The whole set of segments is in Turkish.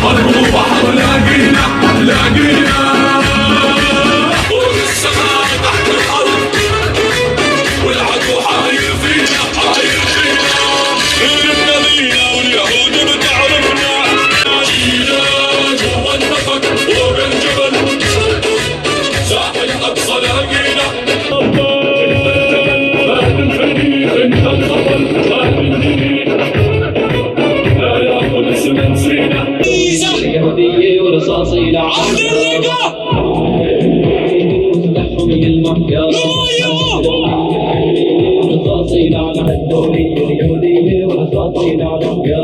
حرب وبحر لاقينا والسماء تحت الأرض والعدو حاير فينا النبينا واليهود بتعرفنا جينا جوا النفق وبالجبل ساحل الأقصى لاقينا انت البطل لا ياخذ اسم نسينا اليهودية ورصاصي لعب تحمي المحيا رصاصي لعنة اليهودية ورصاصي لعنة يا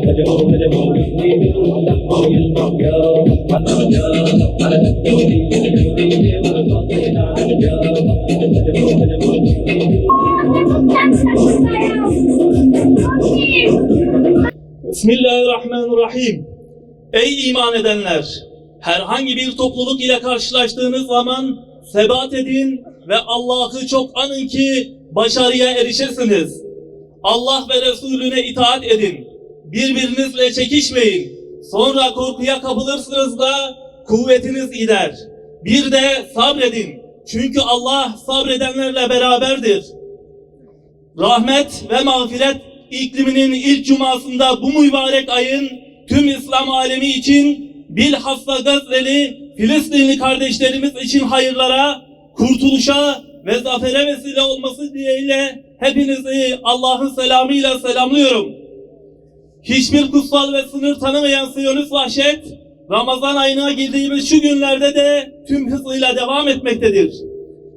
هجموا تحمي المحيا على اليهودية ورصاصي لعنة Bismillahirrahmanirrahim. Ey iman edenler! Herhangi bir topluluk ile karşılaştığınız zaman sebat edin ve Allah'ı çok anın ki başarıya erişirsiniz. Allah ve Resulüne itaat edin. Birbirinizle çekişmeyin. Sonra korkuya kapılırsınız da kuvvetiniz gider. Bir de sabredin. Çünkü Allah sabredenlerle beraberdir. Rahmet ve mağfiret ikliminin ilk cumasında bu mübarek ayın tüm İslam alemi için bilhassa Gazze'li Filistinli kardeşlerimiz için hayırlara, kurtuluşa ve zafere vesile olması dileğiyle hepinizi Allah'ın selamıyla selamlıyorum. Hiçbir kutsal ve sınır tanımayan Siyonist vahşet, Ramazan ayına girdiğimiz şu günlerde de tüm hızıyla devam etmektedir.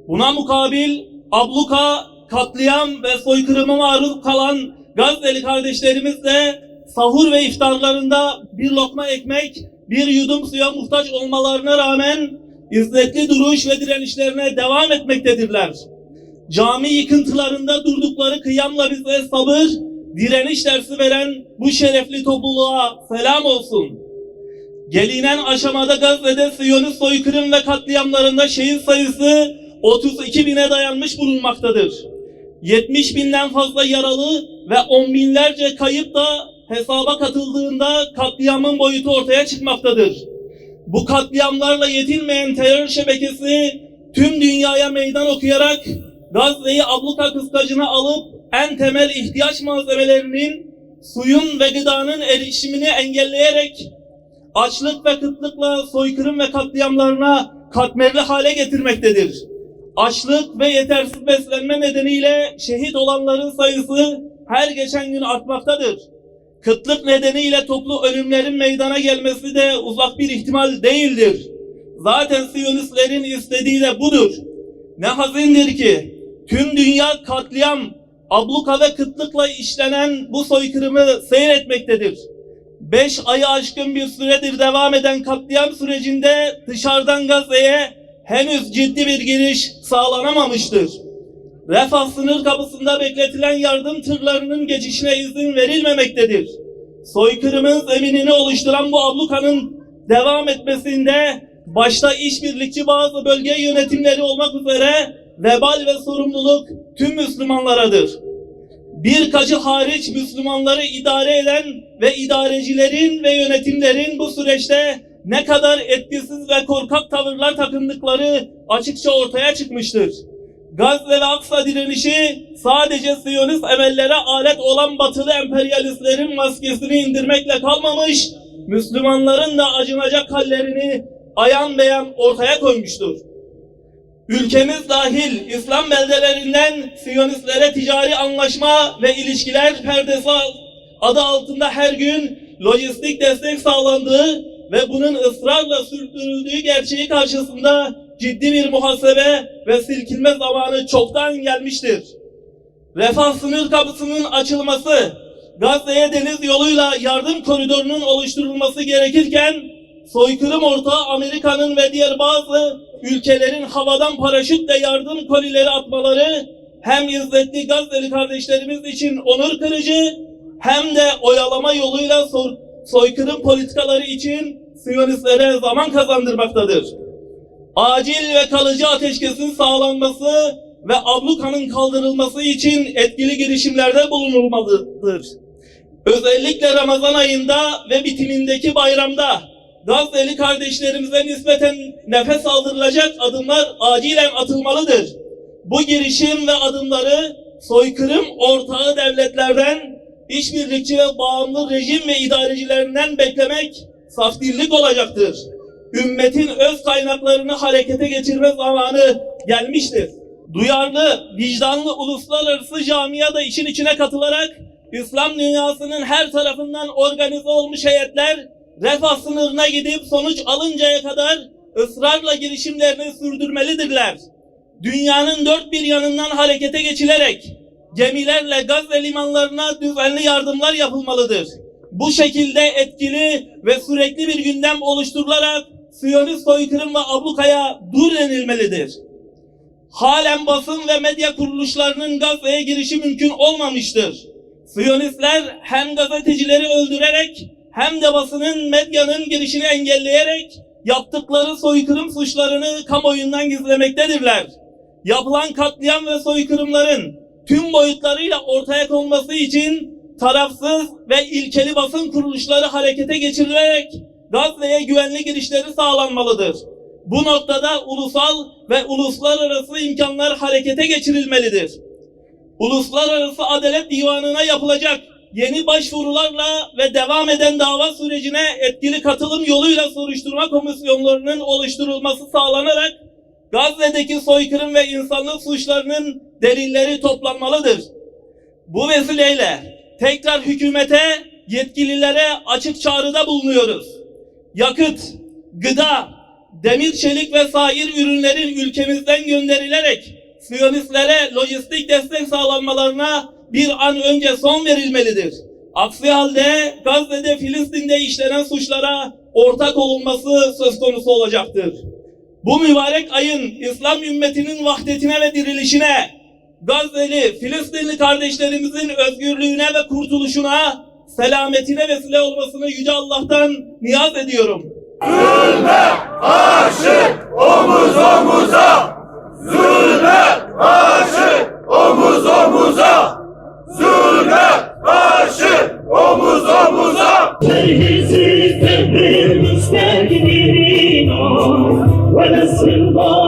Buna mukabil abluka, katliam ve soykırıma maruz kalan Gazze'li kardeşlerimiz de sahur ve iftarlarında bir lokma ekmek, bir yudum suya muhtaç olmalarına rağmen izzetli duruş ve direnişlerine devam etmektedirler. Cami yıkıntılarında durdukları kıyamla bize sabır, direniş dersi veren bu şerefli topluluğa selam olsun. Gelinen aşamada Gazze'de Siyonist soykırım ve katliamlarında şehit sayısı 32 bine dayanmış bulunmaktadır. 70 binden fazla yaralı ve 10 binlerce kayıp da hesaba katıldığında katliamın boyutu ortaya çıkmaktadır. Bu katliamlarla yetinmeyen terör şebekesi tüm dünyaya meydan okuyarak Gazze'yi abluka kıskacına alıp en temel ihtiyaç malzemelerinin, suyun ve gıdanın erişimini engelleyerek açlık ve kıtlıkla soykırım ve katliamlarına katmerli hale getirmektedir. Açlık ve yetersiz beslenme nedeniyle şehit olanların sayısı her geçen gün artmaktadır. Kıtlık nedeniyle toplu ölümlerin meydana gelmesi de uzak bir ihtimal değildir. Zaten Siyonistlerin istediği de budur. Ne hazindir ki tüm dünya katliam, abluka ve kıtlıkla işlenen bu soykırımı seyretmektedir. 5 ayı aşkın bir süredir devam eden katliam sürecinde dışarıdan Gazze'ye henüz ciddi bir giriş sağlanamamıştır. Refah sınır kapısında bekletilen yardım tırlarının geçişine izin verilmemektedir. Soykırımın zeminini oluşturan bu ablukanın devam etmesinde başta işbirlikçi bazı bölge yönetimleri olmak üzere vebal ve sorumluluk tüm Müslümanlaradır. Birkaçı hariç Müslümanları idare eden ve idarecilerin ve yönetimlerin bu süreçte ne kadar etkisiz ve korkak tavırlar takındıkları açıkça ortaya çıkmıştır. Gazze ve Aksa direnişi sadece Siyonist emellere alet olan batılı emperyalistlerin maskesini indirmekle kalmamış, Müslümanların da acınacak hallerini ayan beyan ortaya koymuştur. Ülkemiz dahil İslam beldelerinden Siyonistlere ticari anlaşma ve ilişkiler perdesi adı altında her gün lojistik destek sağlandığı ve bunun ısrarla sürdürüldüğü gerçeği karşısında ciddi bir muhasebe ve silkinme zamanı çoktan gelmiştir. Refah sınır kapısının açılması, Gazze'ye deniz yoluyla yardım koridorunun oluşturulması gerekirken, soykırım ortağı Amerika'nın ve diğer bazı ülkelerin havadan paraşütle yardım kolileri atmaları hem izzetli Gazze'li kardeşlerimiz için onur kırıcı hem de oyalama yoluyla soykırım politikaları için Siyonistlere zaman kazandırmaktadır. Acil ve kalıcı ateşkesin sağlanması ve ablukanın kaldırılması için etkili girişimlerde bulunulmalıdır. Özellikle Ramazan ayında ve bitimindeki bayramda Gazze'li kardeşlerimize nispeten nefes aldırılacak adımlar acilen atılmalıdır. Bu girişim ve adımları soykırım ortağı devletlerden, işbirlikçi ve bağımlı rejim ve idarecilerinden beklemek saftirlik olacaktır. Ümmetin öz kaynaklarını harekete geçirme zamanı gelmiştir. Duyarlı, vicdanlı uluslararası camia da işin içine katılarak İslam dünyasının her tarafından organize olmuş heyetler refah sınırına gidip sonuç alıncaya kadar ısrarla girişimlerini sürdürmelidirler. Dünyanın dört bir yanından harekete geçilerek gemilerle Gazze limanlarına düzenli yardımlar yapılmalıdır. Bu şekilde etkili ve sürekli bir gündem oluşturularak Siyonist soykırım ve ablukaya dur denilmelidir. Halen basın ve medya kuruluşlarının Gazze'ye girişi mümkün olmamıştır. Siyonistler hem gazetecileri öldürerek hem de basının, medyanın girişini engelleyerek yaptıkları soykırım suçlarını kamuoyundan gizlemektedirler. Yapılan katliam ve soykırımların tüm boyutlarıyla ortaya konması için tarafsız ve ilkeli basın kuruluşları harekete geçirilerek Gazze'ye güvenli girişleri sağlanmalıdır. Bu noktada ulusal ve uluslararası imkanlar harekete geçirilmelidir. Uluslararası Adalet Divanı'na yapılacak yeni başvurularla ve devam eden dava sürecine etkili katılım yoluyla soruşturma komisyonlarının oluşturulması sağlanarak Gazze'deki soykırım ve insanlık suçlarının delilleri toplanmalıdır. Bu vesileyle tekrar hükümete, yetkililere açık çağrıda bulunuyoruz. Yakıt, gıda, demir çelik ve sair ürünlerin ülkemizden gönderilerek Siyonistlere lojistik destek sağlanmalarına bir an önce son verilmelidir. Aksi halde Gazze'de, Filistin'de işlenen suçlara ortak olunması söz konusu olacaktır. Bu mübarek ayın İslam ümmetinin vahdetine ve dirilişine, Gazze'li, Filistinli kardeşlerimizin özgürlüğüne ve kurtuluşuna, selametine vesile olmasını Yüce Allah'tan niyaz ediyorum. Zulme karşı omuz omuza, zulme karşı omuz omuza, zulme karşı omuz omuza. Perhizsiz tedbir müstekbirin o, ve nesrullah